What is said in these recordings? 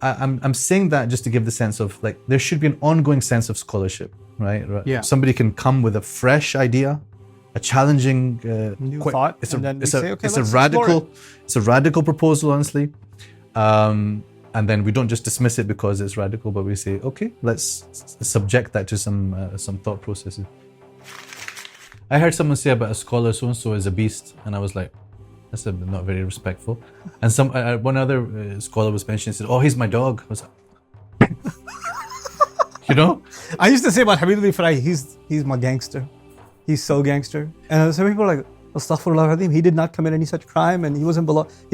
I'm saying that just to give the sense of like there should be an ongoing sense of scholarship, right? Yeah. Somebody can come with a fresh idea, a challenging new thought, It's and then we say, okay, it's let's a radical, explore it. it's a radical proposal, honestly. And then we don't just dismiss it because it's radical, but we say, okay, let's subject that to some thought processes. I heard someone say about a scholar, so and so is a beast, and I was like, that's not very respectful. And one other scholar was mentioning, said, "Oh, he's my dog." I was like, you know? I used to say about Habib al-Farahi, he's my gangster. He's so gangster. And some people are like, Astaghfirullah Azim, he did not commit any such crime, and he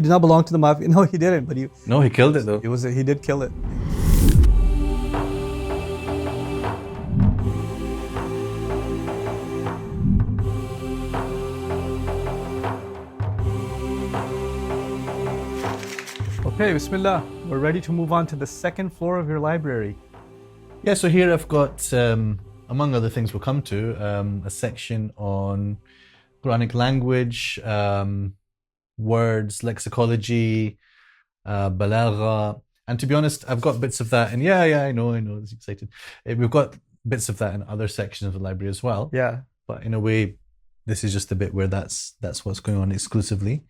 did not belong to the mafia. No, he didn't. But he killed it though. He did kill it. Okay, Bismillah. We're ready to move on to the second floor of your library. Yeah, so here I've got, among other things we'll come to, a section on Quranic language, words, lexicology, Balagha. And to be honest, I've got bits of that. And yeah, I know, it's excited. We've got bits of that in other sections of the library as well. Yeah. But in a way, this is just the bit where that's what's going on exclusively.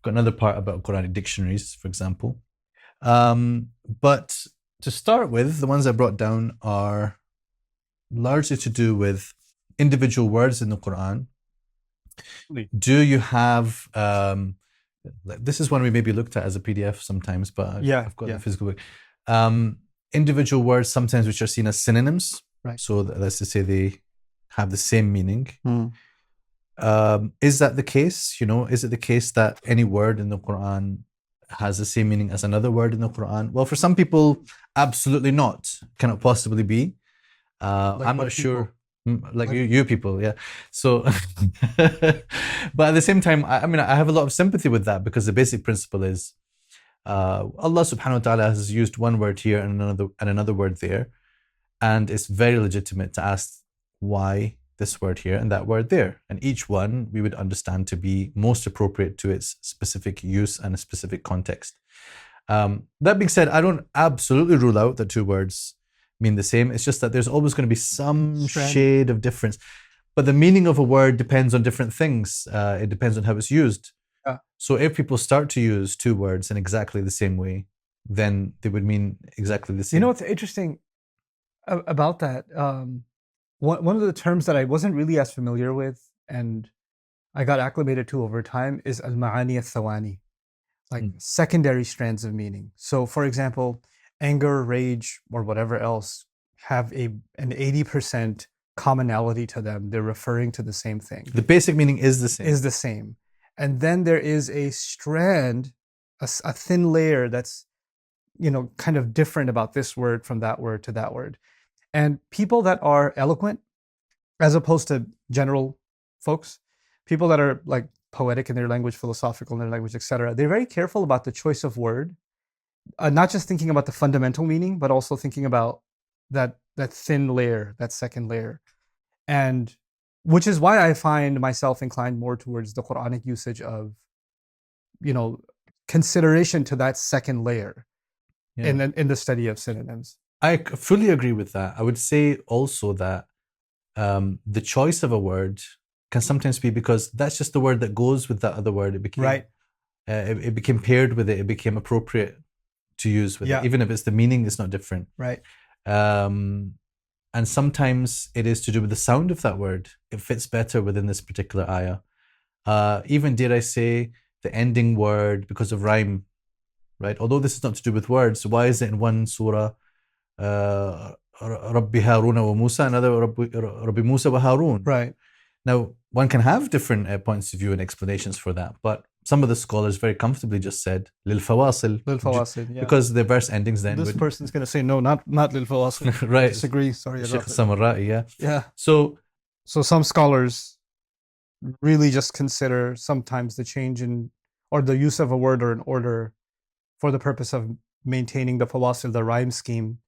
Got another part about Quranic dictionaries, for example. But to start with, the ones I brought down are largely to do with individual words in the Quran. Do you have, this is one we maybe looked at as a PDF sometimes, but I've got the physical book. Individual words sometimes which are seen as synonyms. Right. So that's to say they have the same meaning. Is that the case? Is it the case that any word in the Quran has the same meaning as another word in the Quran? Well, for some people, absolutely not. Cannot possibly be. I'm not sure. Like you people, yeah. So, but at the same time, I have a lot of sympathy with that because the basic principle is Allah subhanahu wa ta'ala has used one word here and another word there. And it's very legitimate to ask why this word here and that word there. And each one we would understand to be most appropriate to its specific use and a specific context. That being said, I don't absolutely rule out that two words mean the same. It's just that there's always going to be some shade of difference. But the meaning of a word depends on different things. It depends on how it's used. Yeah. So if people start to use two words in exactly the same way, then they would mean exactly the same. You know what's interesting about that? One of the terms that I wasn't really as familiar with and I got acclimated to over time is al-ma'ani al-thawani, like secondary strands of meaning. So for example, anger, rage, or whatever else have an 80% commonality to them. They're referring to the same thing. The basic meaning is the same. Is the same. And then there is a strand, a thin layer that's, kind of different about this word from that word to that word. And people that are eloquent, as opposed to general folks, people that are like poetic in their language, philosophical in their language, etc., they're very careful about the choice of word, not just thinking about the fundamental meaning, but also thinking about that thin layer, that second layer. And which is why I find myself inclined more towards the Quranic usage of, consideration to that second layer in the study of synonyms. I fully agree with that. I would say also that the choice of a word can sometimes be because that's just the word that goes with that other word. It became it became paired with it. It became appropriate to use with it, even if it's the meaning is not different. Right. And sometimes it is to do with the sound of that word. It fits better within this particular ayah. Even dare I say the ending word because of rhyme, right? Although this is not to do with words, why is it in one surah? Rabbi Haruna wa Musa, another Rabbi Musa wa Harun. Right. Now, one can have different points of view and explanations for that, but some of the scholars very comfortably just said lil fawasil, because the verse endings then. This person's going to say no, not lil fawasil. Right. Disagree. Sorry about that. Samarra'i, yeah. So some scholars really just consider sometimes the change in or the use of a word or an order for the purpose of maintaining the fawasil, the rhyme scheme,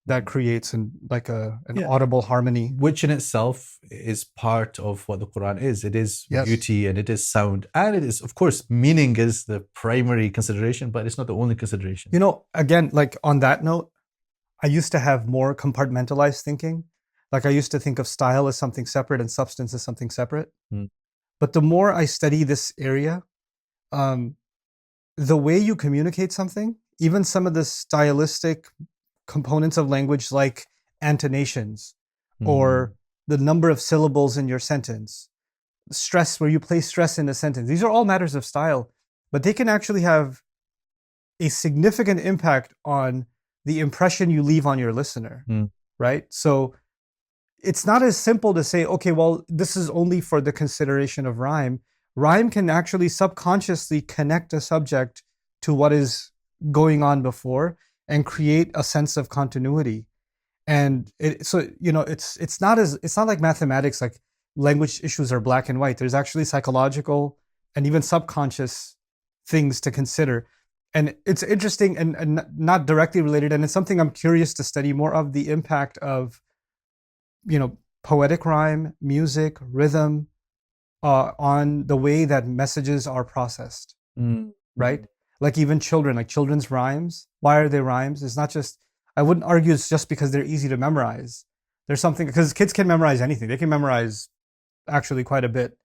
that creates an Yeah. audible harmony. Which in itself is part of what the Quran is. It is Yes. beauty and it is sound. And it is, of course, meaning is the primary consideration, but it's not the only consideration. You know, again, like on that note, I used to have more compartmentalized thinking. Like I used to think of style as something separate and substance as something separate. Hmm. But the more I study this area, the way you communicate something, even some of the stylistic components of language like intonations or the number of syllables in your sentence, stress, where you place stress in a sentence, these are all matters of style, but they can actually have a significant impact on the impression you leave on your listener, right? So it's not as simple to say, okay, well, this is only for the consideration of rhyme. Rhyme can actually subconsciously connect a subject to what is going on before and create a sense of continuity. And it's not like mathematics, like language issues are black and white. There's actually psychological and even subconscious things to consider. And it's interesting and not directly related. And it's something I'm curious to study more of, the impact of, poetic rhyme, music, rhythm, on the way that messages are processed, right? Like even children, like children's rhymes. Why are they rhymes? It's not just, I wouldn't argue it's just because they're easy to memorize. There's something, because kids can memorize anything. They can memorize actually quite a bit.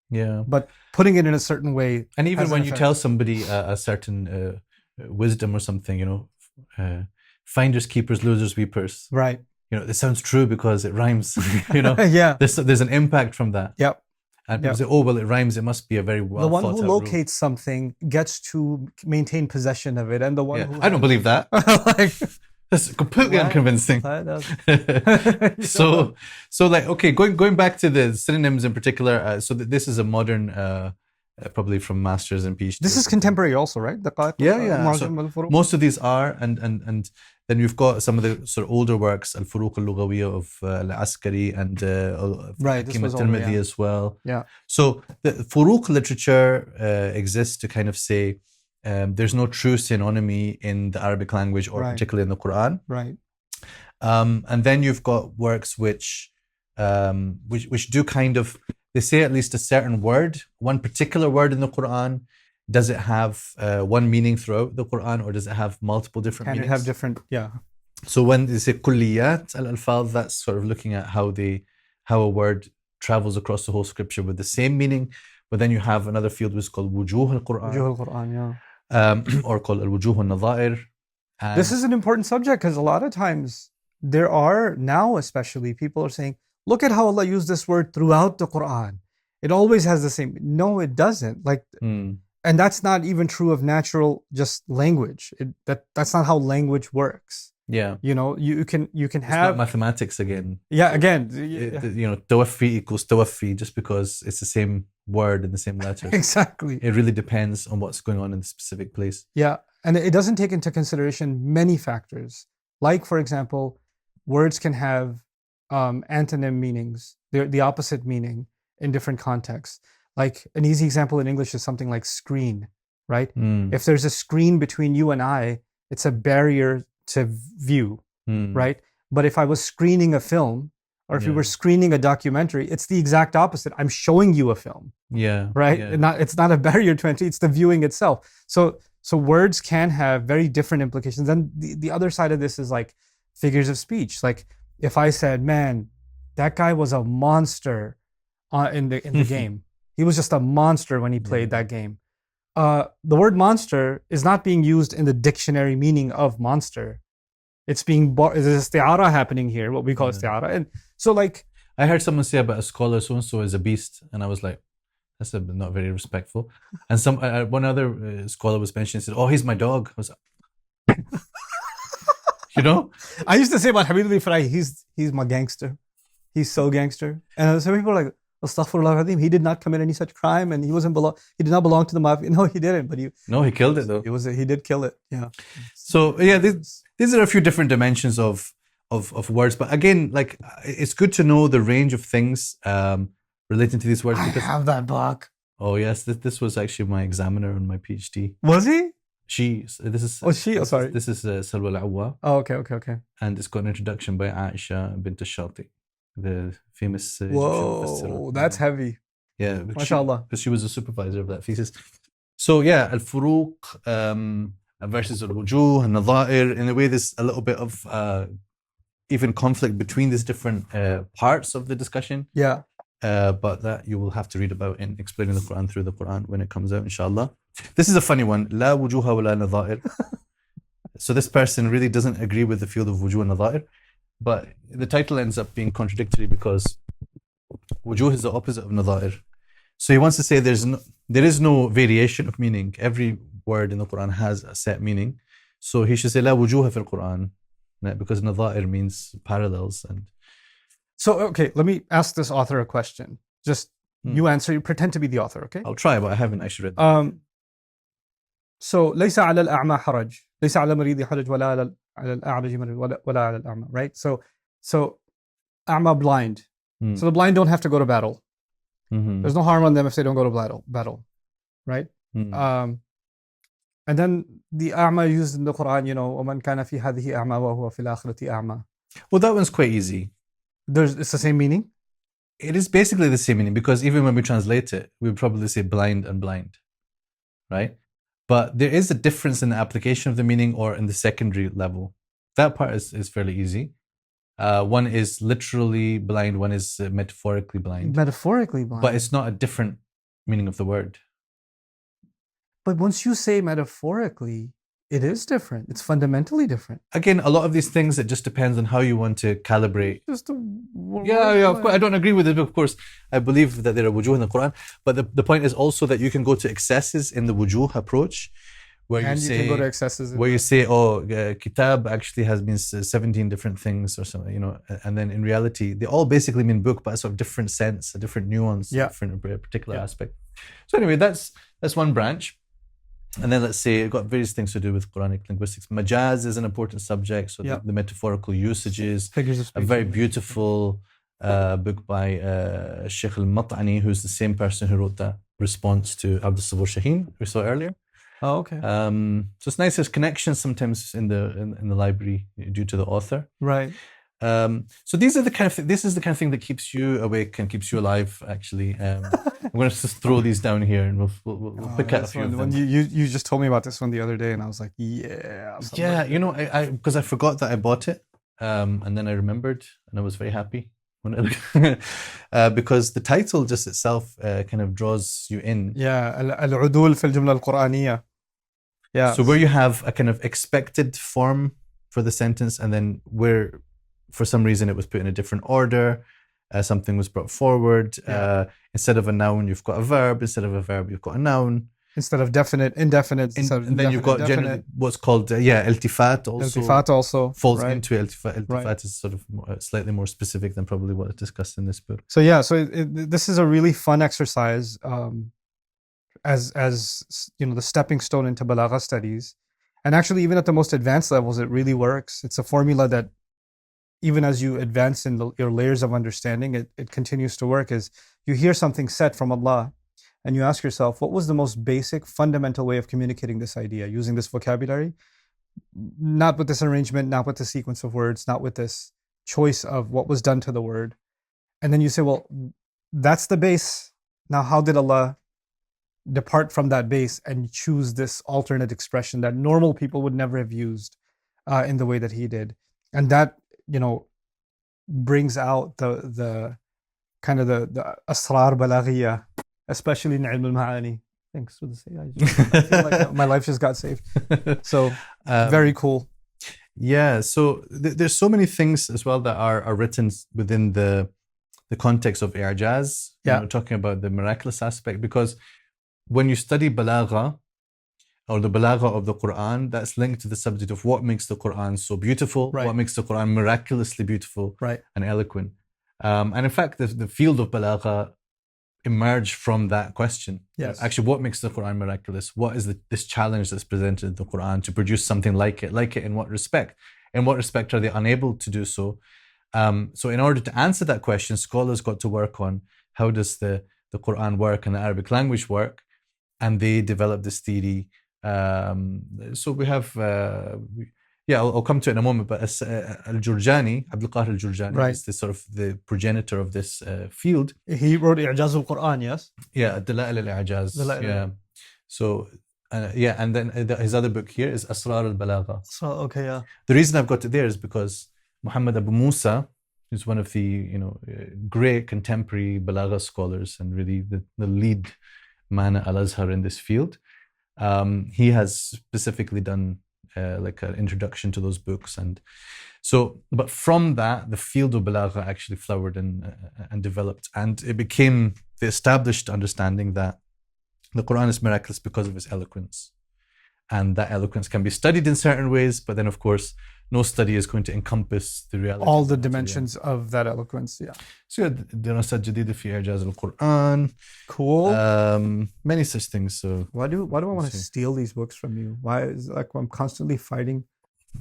Yeah. But putting it in a certain way. And even when you tell somebody a certain wisdom or something, finders, keepers, losers, weepers. Right. It sounds true because it rhymes, Yeah. There's an impact from that. Yep. And people say, oh, well, it rhymes. It must be a very well thought out. The one who locates something gets to maintain possession of it. And the one who... I don't believe that. That's completely unconvincing. So like, okay, going back to the synonyms in particular. So this is a modern, probably from masters and PhD. This is contemporary also, right? Yeah. So most of these are, and then you've got some of the sort of older works, Al-Furuq al-Lughawiyya of Al-Askari and Inimitability as well. Yeah. So the Furuq literature exists to kind of say there's no true synonymy in the Arabic language or particularly in the Quran. Right. And then you've got works which do kind of, they say at least a certain word, one particular word in the Quran. Does it have one meaning throughout the Quran, or does it have multiple different meanings? Can it have different, yeah. So when they say kulliyat al-alfaz, that's sort of looking at how a word travels across the whole scripture with the same meaning. But then you have another field which is called wujuh al-Quran. Wujuh al-Quran, yeah. Or called al-wujuh al-nadha'ir. This is an important subject because a lot of times there are, now especially, people are saying, look at how Allah used this word throughout the Quran. It always has the same. No, it doesn't. And that's not even true of natural just language. That's not how language works. Yeah. You can it's have not mathematics again. Yeah, again. Tawaffi equals tawaffi just because it's the same word and the same letters. Exactly. It really depends on what's going on in the specific place. Yeah. And it doesn't take into consideration many factors. Like, for example, words can have antonym meanings, the opposite meaning in different contexts. Like an easy example in English is something like screen, right? If there's a screen between you and I, it's a barrier to view, right? But if I was screening a film, or if you were screening a documentary, it's the exact opposite. I'm showing you a film. Yeah. Right? Yeah. It's not a barrier to entry, it's the viewing itself. So words can have very different implications. And the other side of this is like figures of speech. Like if I said, man, that guy was a monster in the game. He was just a monster when he played that game. The word monster is not being used in the dictionary meaning of monster. It's being there's isti'ara happening here, what we call isti'ara. And so like, I heard someone say about a scholar, so-and-so is a beast. And I was like, that's not very respectful. And one other scholar was mentioning, said, oh, he's my dog. I was like, I used to say about Habib al-Farai, he's my gangster. He's so gangster. And some people are like, Astaghfirullah, he did not commit any such crime, and he did not belong to the mafia. No, he didn't. But he killed it though. He did kill it. Yeah. So yeah, these are a few different dimensions of words. But again, like it's good to know the range of things relating to these words. I have that book. Oh yes, this was actually my examiner on my PhD. Was he? This is sorry. This is Salwa al-Awwa, Oh, okay. and it's got an introduction by Aisha bint al-Shati, the famous Egyptian mufassira. Whoa, that's heavy. Yeah, MashaAllah. because she was a supervisor of that thesis. So yeah, al-furuq versus al-wujuh and nadha'ir. In a way, there's a little bit of even conflict between these different parts of the discussion. Yeah. But that you will have to read about in explaining the Quran through the Quran when it comes out, inshallah. This is a funny one. La wujuha wa la nadha'ir. So this person really doesn't agree with the field of wujuh and nadha'ir, but the title ends up being contradictory because wujuh is the opposite of nadha'ir. So he wants to say there is no variation of meaning. Every word in the Quran has a set meaning. So he should say la wujuha fil Quran, because nadha'ir means parallels. And so, okay, let me ask this author a question. Just you answer, you pretend to be the author, okay? I'll try, but I haven't actually read that. So ليس على الأعمى حرج ليس على المريض حرج ولا على الأعرج ولا على الأعمى, right? So أعمى, blind. So the blind don't have to go to battle. There's no harm on them if they don't go to battle, right? And then the أعمى used in the Quran, ومن كان في هذه أعمى وهو في الآخرة أعمى. Well, that one's quite easy. It's the same meaning? It is basically the same meaning, because even when we translate it, we would probably say blind and blind, right? But there is a difference in the application of the meaning or in the secondary level. That part is fairly easy. One is literally blind, one is metaphorically blind. Metaphorically blind. But it's not a different meaning of the word. But once you say metaphorically, it is different. It's fundamentally different. Again, a lot of these things, it just depends on how you want to calibrate. Just a yeah, of course. I don't agree with it, but of course, I believe that there are wujuh in the Quran. But the point is also that you can go to excesses in the wujuh approach, where you can go to excesses. Where you say, kitab actually has been 17 different things or something, and then in reality, they all basically mean book, but it's of different sense, a different nuance, different particular aspect. So anyway, that's one branch. And then let's say it got various things to do with Quranic linguistics. Majaz is an important subject, so the metaphorical usages. Figures of speech. A very beautiful book by Sheikh al-Mat'ani, who's the same person who wrote that response to Abdul Sabur Shaheen we saw earlier. Oh, okay. So it's nice. There's connections sometimes in the library due to the author. Right. So these are the kind of this is the kind of thing that keeps you awake and keeps you alive. Actually, I'm going to just throw these down here, and we'll pick out a few of them. You just told me about this one the other day, and I was like, yeah. I because I forgot that I bought it, and then I remembered, and I was very happy when because the title just itself kind of draws you in. Yeah, al-udul fil jumla al-Quraniyya. Yeah. So where you have a kind of expected form for the sentence, and then where for some reason it was put in a different order, something was brought forward. Instead of a noun, you've got a verb. Instead of a verb, you've got a noun. Instead of definite, indefinite. And then you've got what's called iltifat also. Iltifat also falls into iltifat. Iltifat is sort of slightly more specific than probably what is discussed in this book. So this is a really fun exercise as the stepping stone into Balagha studies. And actually, even at the most advanced levels, it really works. It's a formula that even as you advance in your layers of understanding, it continues to work. Is you hear something said from Allah, and you ask yourself, what was the most basic, fundamental way of communicating this idea, using this vocabulary? Not with this arrangement, not with the sequence of words, not with this choice of what was done to the word. And then you say, well, that's the base. Now, how did Allah depart from that base and choose this alternate expression that normal people would never have used in the way that He did? And that, brings out the kind of the asrar balaghiyya, especially in ilm al-ma'ani. Thanks for the say. I feel like my life just got saved. So very cool. Yeah. So there's so many things as well that are written within the context of i'jaz. Talking about the miraculous aspect, because when you study balagha, or the balagha of the Quran, that's linked to the subject of what makes the Quran so beautiful, what makes the Quran miraculously beautiful and eloquent. And in fact, the field of balagha emerged from that question. Yes. Actually, what makes the Quran miraculous? What is this challenge that's presented in the Quran to produce something like it? Like it in what respect? In what respect are they unable to do so? So in order to answer that question, scholars got to work on how does the Quran work and the Arabic language work, and they developed this theory So we have, I'll come to it in a moment, but Al-Jurjani, Abdul Qahir Al-Jurjani, Right. is the sort of the progenitor of this field. He wrote I'jaz al-Quran, yes? Yeah, Dalail al-I'jaz. Dalail al- Yeah. So, and then his other book here is Asrar al-Balagha. So, okay, yeah. The reason I've got it there is because Muhammad Abu Musa, who's one of the great contemporary Balagha scholars and really the lead man at Al-Azhar in this field, he has specifically done like an introduction to those books, and so, but from that, the field of Balagha actually flowered and developed, and it became the established understanding that the Quran is miraculous because of its eloquence. And that eloquence can be studied in certain ways, but then, of course, no study is going to encompass the reality. All the dimensions of that eloquence, yeah. So, دراسات جديدة في إعجاز القرآن. Cool. Many such things. So, Why do I want to steal these books from you? Why is like I'm constantly fighting?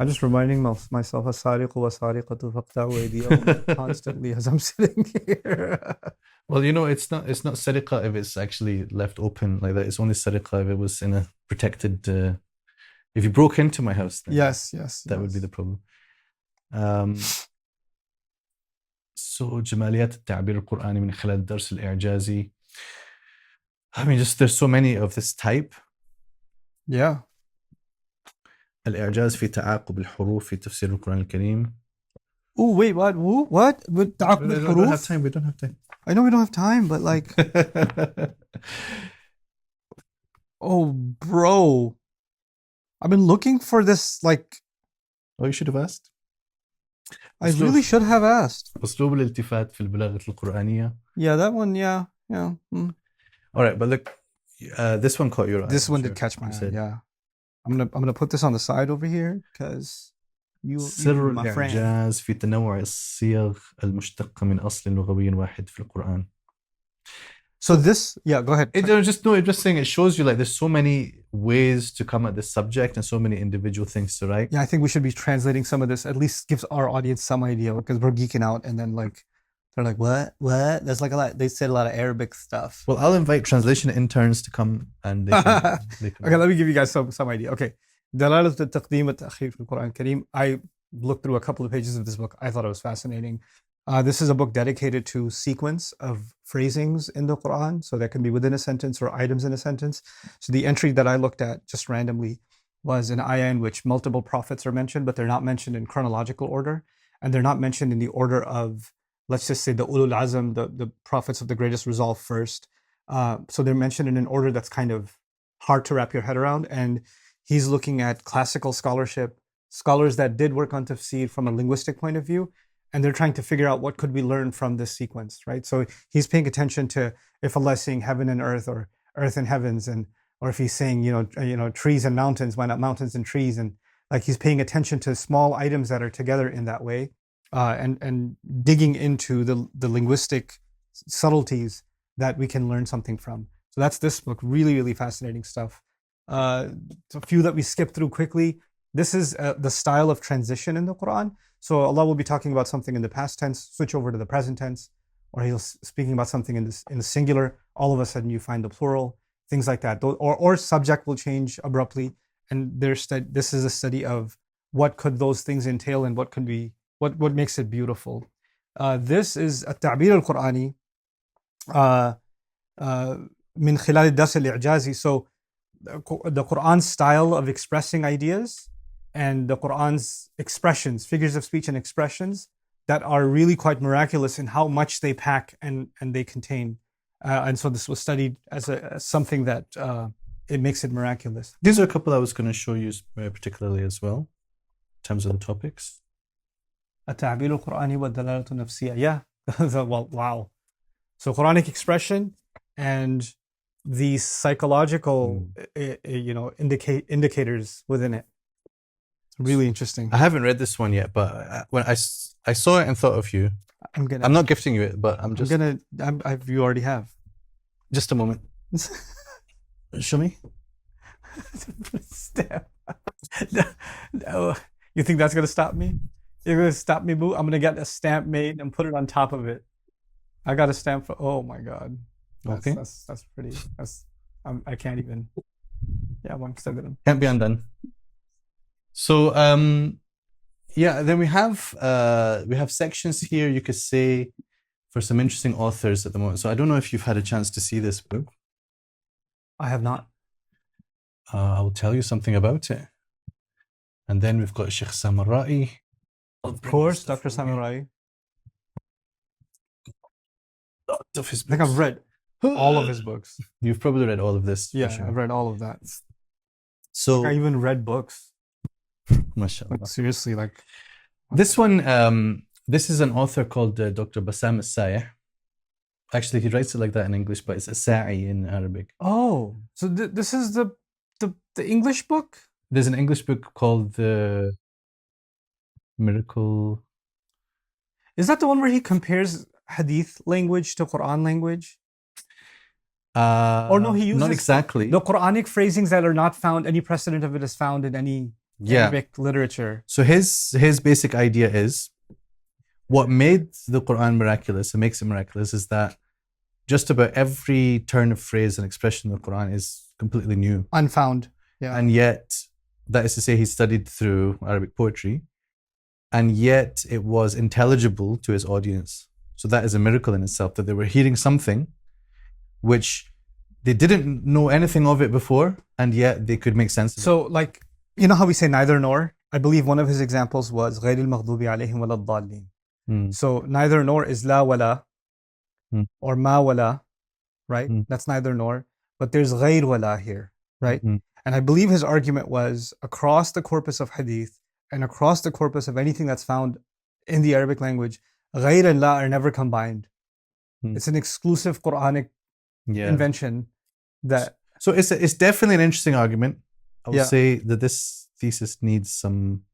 I'm just reminding myself السارق والسارقة فاقطعوا أيديهم constantly as I'm sitting here. Well, it's not sariqa if it's actually left open like that. It's only sariqa if it was in a protected. If you broke into my house, then yes, that would be the problem. So جماليات التعبير القرآني من خلال الدرس الإعجازي. I mean, just there's so many of this type. Yeah. الإعجاز في تعاقب الحروف في تفسير القرآن الكريم. Oh wait, what? What? With تعاقب We الحروف? don't have time. We don't have time. I know we don't have time, but like, oh, bro, I've been looking for this. Like, Oh, you should have asked. I really should have asked. أسلوب الالتفات في البلاغة القرآنية. Yeah, that one. Yeah. All right, but look, this one caught your eye. This one did catch my eye. Yeah, I'm gonna put this on the side over here because you سر my friend. الإعجاز في تنوع الصيغ المشتقة من أصل لغوي واحد في القرآن. So this, yeah, go ahead. Just saying, it shows you like there's so many ways to come at this subject and so many individual things to write. Yeah, I think we should be translating some of this. At least gives our audience some idea because we're geeking out, and then like they're like, what? There's like a lot. They said a lot of Arabic stuff. Well, I'll invite translation interns to come and they can Okay, let me give you guys some idea. Okay. دلالة التقديم والتأخير في القرآن الكريم. I looked through a couple of pages of this book. I thought it was fascinating. This is a book dedicated to sequence of phrasings in the Quran. So that can be within a sentence or items in a sentence. So the entry that I looked at just randomly was an ayah in which multiple prophets are mentioned, but they're not mentioned in chronological order. And they're not mentioned in the order of, let's just say, the Ulul Azm, the prophets of the greatest resolve first. So they're mentioned in an order that's kind of hard to wrap your head around. And he's looking at classical scholarship, scholars that did work on tafsir from a linguistic point of view, and they're trying to figure out what could we learn from this sequence, right? So he's paying attention to if Allah is saying heaven and earth or earth and heavens, or if he's saying trees and mountains, why not mountains and trees? And like he's paying attention to small items that are together in that way, and digging into the linguistic subtleties that we can learn something from. So that's this book, really, really fascinating stuff. A few that we skip through quickly. This is the style of transition in the Quran. So Allah will be talking about something in the past tense, switch over to the present tense, or He'll speaking about something in the singular. All of a sudden, you find the plural, things like that. Or subject will change abruptly, and this is a study of what could those things entail and what makes it beautiful. This is التعبير القرآني من خلال الدرس الإعجازي. So the Quran's style of expressing ideas and the Quran's expressions, figures of speech and expressions that are really quite miraculous in how much they pack and they contain. And so this was studied as something that it makes it miraculous. These are a couple I was going to show you particularly as well, in terms of the topics. التعبير القرآني والدلالة النفسية. Yeah. Well, wow. So Quranic expression and the psychological, indicators within it. It's really interesting. I haven't read this one yet, but when I saw it and thought of you, I'm not gifting you it, but you already have. Just a moment. Show me. Stamp. No. You think that's going to stop me? You're going to stop me, boo? I'm going to get a stamp made and put it on top of it. I got a stamp for, oh my God. Okay. That's pretty, I can't even. Yeah, مستقبلا. Can't be undone. So yeah, then we have sections here, you could say, for some interesting authors at the moment. So I don't know if you've had a chance to see this book. I have not. I'll tell you something about it. And then we've got Sheikh Samarai. Of course, Dr. Samurai. Of his I think I've read all of his books. You've probably read all of this. Yeah, for sure. I've read all of that. So I even read books. mashallah. Like seriously, like This one, this is an author called Dr. Bassam al-Sayeh. Actually, he writes it like that in English, but it's a Sa'i in Arabic. oh, so this is the English book? There's an English book called The Miracle. Is that the one where he compares hadith language to Quran language? Or no, he uses not exactly. the Quranic phrasings that are not found, any precedent of it is found in any Arabic literature. So his basic idea is what made the Quran miraculous and makes it miraculous is that just about every turn of phrase and expression in the Quran is completely new. Unfound. Yeah. And yet, that is to say, he studied through Arabic poetry, and yet it was intelligible to his audience. So that is a miracle in itself, that they were hearing something which they didn't know anything of it before, and yet they could make sense of it. So, like, you know how we say neither nor? I believe one of his examples was غَيْرِ الْمَغْضُوبِ عَلَيْهِمْ وَلَا الضَّالِّينَ. So, neither nor is la wala or ma wala, right? That's neither nor. But there's غَيْر wala here, right? And I believe his argument was across the corpus of hadith and across the corpus of anything that's found in the Arabic language, غَيْر and la are never combined. It's an exclusive Quranic invention that... So it's definitely an interesting argument. I would say that this thesis needs some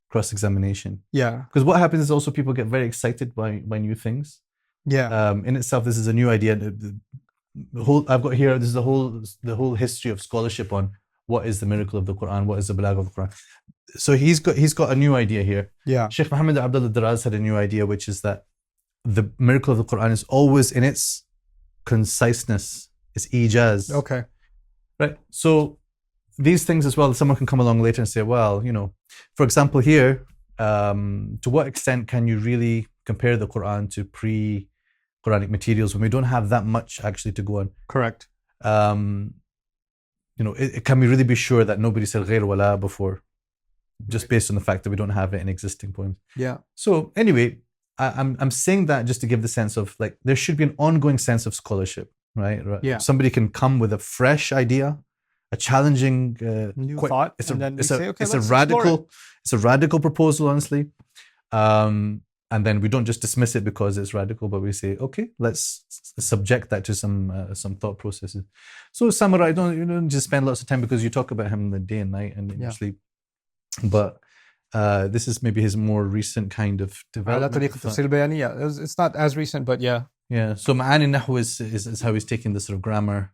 cross-examination. Yeah. Because what happens is also people get very excited by new things. Yeah. In itself, this is a new idea. The whole I've got here, this is the whole history of scholarship on what is the miracle of the Quran, what is the Balagha of the Quran. So he's got a new idea here. Yeah. Sheikh Muhammad Abdullah Daraz had a new idea, which is that the miracle of the Quran is always in its conciseness, its ijaz. Okay. Right. So these things as well, someone can come along later and say, well, you know, for example here, to what extent can you really compare the Quran to pre-Quranic materials when we don't have that much actually to go on? Correct. You know, can we really be sure that nobody said غير ولا before, just based on the fact that we don't have it in existing poems? Yeah. So anyway, I'm saying that just to give the sense of like there should be an ongoing sense of scholarship, right? Yeah. Somebody can come with a fresh idea, a challenging new thought. It's a radical proposal, honestly. And then we don't just dismiss it because it's radical, but we say, okay, let's subject that to some thought processes. So Samurai, you don't just spend lots of time because you talk about him in the day and night and in your sleep. But this is maybe his more recent kind of development. It's not as recent, but yeah. Yeah. So Ma'ani Nahu is how he's taking this sort of grammar.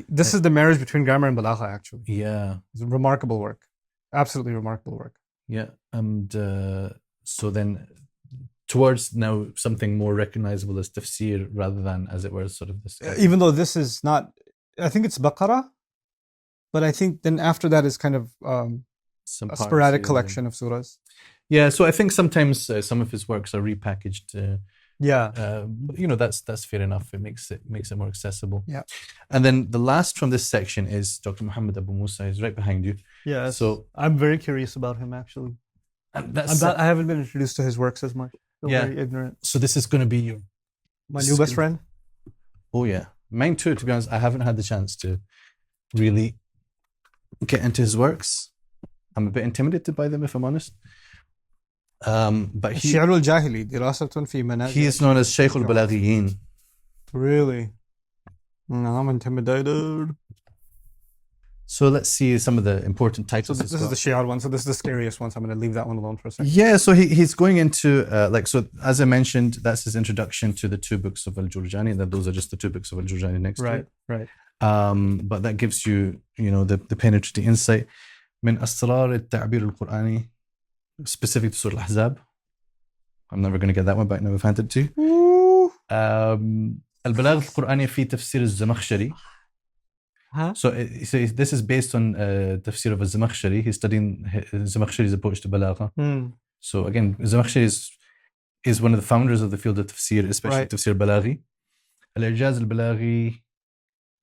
This is the marriage between grammar and balagha, actually. Yeah. It's a remarkable work. Absolutely remarkable work. Yeah. And so then towards now something more recognizable as tafsir rather than, as it were, sort of this. Even though this is not, I think it's Baqarah, but I think then after that is kind of a sporadic collection of surahs. Yeah, so I think sometimes some of his works are repackaged. You know, that's fair enough. It makes it more accessible. Yeah. And then the last from this section is Dr. Muhammad Abu Musa. He's right behind you. Yeah. So I'm very curious about him, actually. I haven't been introduced to his works as much. I'm very ignorant. So this is going to be my new best friend. Oh yeah, mine too. To be honest, I haven't had the chance to really get into his works. I'm a bit intimidated by them, if I'm honest. But he is known as Shaykh al-Balaghiyin. Really? No, I'm intimidated. So let's see some of the important titles. So this is the Shi'ar one. So this is the scariest one. So I'm going to leave that one alone for a second. Yeah. So he's going into so as I mentioned, that's his introduction to the two books of Al-Jurjani. That those are just the two books of Al-Jurjani next to it. Right. But that gives you the penetrating insight. من أسرار التعبير القرآني, specific to Surah Al-Ahzab. I'm never going to get that one back now. I've handed it to you. البلاغة القرآنية في تفسير الزمخشري. Huh? So this is based on tafsir of al-Zamakhshari. He's studying Zamakhshari's approach to Balagha. So again, Zamakhshari is one of the founders of the field of tafsir, especially Right. tafsir Balaghi. الإعجاز البلاغي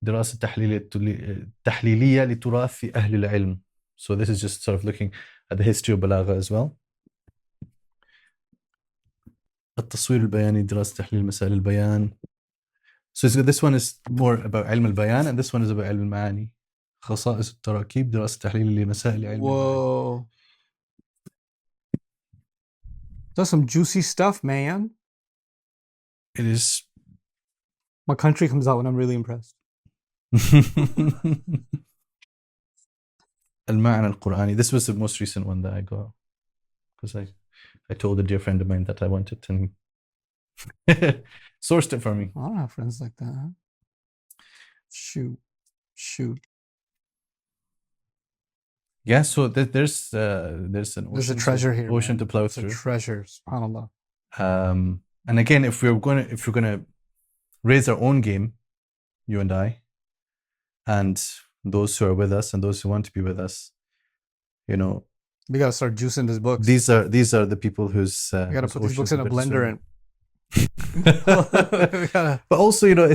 دراسة تحليلية لتراث في أهل العلم. So this is just sort of looking at the history of Balagha as well. التصوير البياني دراسة تحليل مسائل البيان. So this one is more about علم البيان and this one is about علم المعاني. خصائص التراكيب دراسة تحليل لمسائل علم المعاني. Whoa. That's some juicy stuff, man. It is. My country comes out when I'm really impressed. المعنى القرآني. This was the most recent one that I got because I told a dear friend of mine that I wanted and sourced it for me. I don't have friends like that. Huh? Shoot. Yeah, so there's an ocean. There's a treasure here. Ocean to plow There's through. a treasure, subhanAllah. And again, if we're gonna raise our own game, you and I, and those who are with us and those who want to be with us, you know, we gotta start juicing these books. These are the people whose we gotta put these books in a blender and. But also, you know,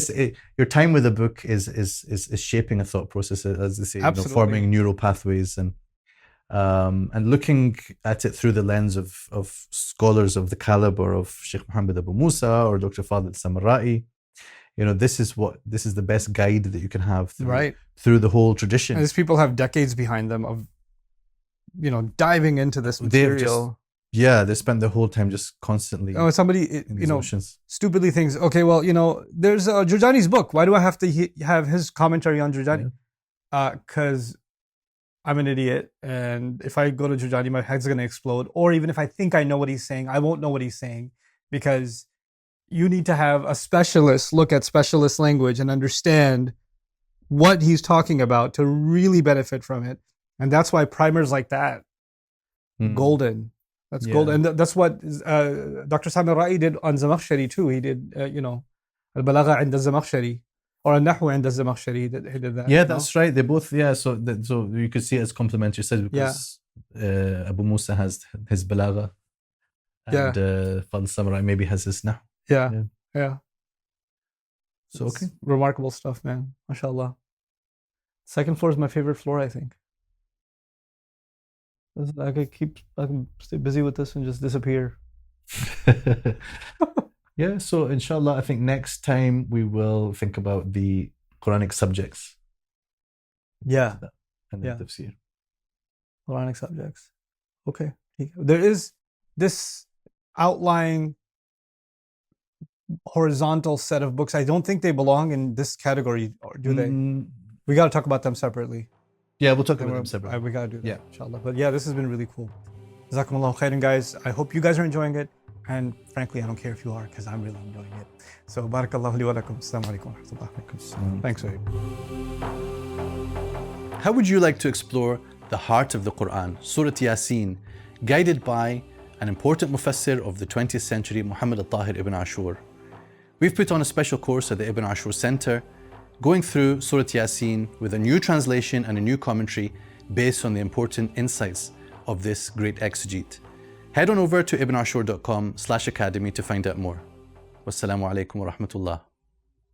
your time with a book is shaping a thought process, as they say, you know, forming neural pathways and looking at it through the lens of scholars of the caliber of Sheikh Muhammad Abu Musa or Dr. Fadl Samarai. You know, this is the best guide that you can have through the whole tradition. And these people have decades behind them of, you know, diving into this material. They spend the whole time just constantly. Oh, somebody, you know, stupidly thinks, okay, well, you know, there's Jurjani's book. Why do I have to have his commentary on Jurjani? Because I'm an idiot, and if I go to Jurjani, my head's going to explode. Or even if I think I know what he's saying, I won't know what he's saying, because you need to have a specialist look at specialist language and understand what he's talking about to really benefit from it. And that's why primers like that, golden. That's golden. And that's what Dr. Samarai did on Zamakhshari too. He did, you know, al-Balagha and al-Zamakhshari, or al-Nahw and al-Zamakhshari. He did that. Yeah, that's right. They both, so you could see it as complementary. Because Abu Musa has his Balagha, and Fadl Samarai maybe has his Nahw. Yeah. So, okay. Remarkable stuff, man. MashaAllah. Second floor is my favorite floor, I think. I can stay busy with this and just disappear. Yeah, so inshallah, I think next time we will think about the Quranic subjects. Yeah. And then tafsir. Quranic subjects. Okay. There is this outlying horizontal set of books. I don't think they belong in this category, or do they? We got to talk about them separately. Yeah, we'll talk about them separately. We got to do that, inshallah. But yeah, this has been really cool. Jazakumullahu khairan, guys. I hope you guys are enjoying it. And frankly, I don't care if you are, because I'm really enjoying it. So, barakallahu li wa lakum. Assalamu alaikum wa rahmatullah. Thanks, Sohaib. How would you like to explore the heart of the Quran, Surah Yasin, guided by an important mufassir of the 20th century, Muhammad al-Tahir ibn Ashur? We've put on a special course at the Ibn Ashur Center, going through Surah Yasin with a new translation and a new commentary based on the important insights of this great exegete. Head on over to ibnashur.com/academy to find out more. Wassalamu alaikum wa rahmatullah.